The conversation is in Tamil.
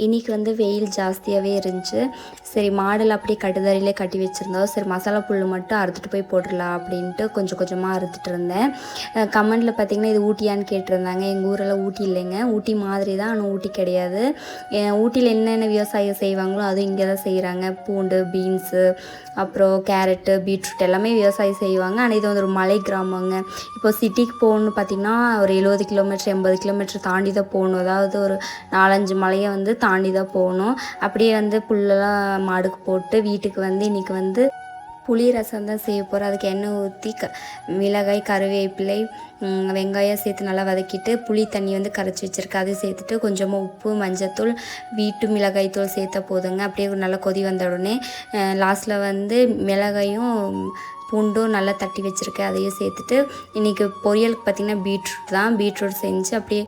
இன்றைக்கி வந்து வெயில் ஜாஸ்தியாகவே இருந்துச்சு. சரி மாடெல்லாம் அப்படியே கட்டுத்தரையிலே கட்டி வச்சுருந்தோம். சரி மசாலா புல் மட்டும் அறுத்துட்டு போய் போட்டுடலாம் அப்படின்ட்டு கொஞ்சம் கொஞ்சமாக அறுத்துட்டு இருந்தேன். கமெண்டில் பார்த்திங்கன்னா இது ஊட்டியான்னு கேட்டிருந்தாங்க. எங்கள் ஊரெல்லாம் ஊட்டி இல்லைங்க. ஊட்டி மாதிரி தான், ஆனால் ஊட்டி கிடையாது. ஊட்டியில் என்னென்ன விவசாயம் செய்வாங்களோ அதுவும் இங்கே தான் செய்கிறாங்க. பூண்டு, பீன்ஸு, அப்புறம் கேரட்டு, பீட்ரூட் எல்லாமே விவசாயம் செய்வாங்க. ஆனால் இது வந்து ஒரு மலை கிராமங்க. இப்போ சிட்டிக்கு போகணுன்னு பார்த்திங்கன்னா ஒரு 70 கிலோமீட்டர் 80 கிலோமீட்டர் தாண்டி தான் போகணும். அதாவது ஒரு 4-5 மலையை வந்து தாண்டி தான் போகணும். அப்படியே வந்து புல்லெல்லாம் மாடுக்கு போட்டு வீட்டுக்கு வந்து இன்றைக்கி வந்து புளி ரசம் தான் செய்ய போகிறேன். அதுக்கு எண்ணெய் ஊற்றி மிளகாய், கருவேப்பிலை, வெங்காயம் சேர்த்து நல்லா வதக்கிட்டு புளி தண்ணி வந்து கரைச்சி வச்சுருக்கேன். அதை சேர்த்துட்டு கொஞ்சமாக உப்பு, மஞ்சத்தூள், வீட்டு மிளகாய் தூள் சேர்த்தா போதுங்க. அப்படியே நல்லா கொதி வந்த உடனே லாஸ்ட்டில் வந்து மிளகாயும் பூண்டும் நல்லா தட்டி வச்சுருக்கேன். அதையும் சேர்த்துட்டு இன்றைக்கி பொரியலுக்கு பார்த்திங்கன்னா பீட்ரூட் செஞ்சு அப்படியே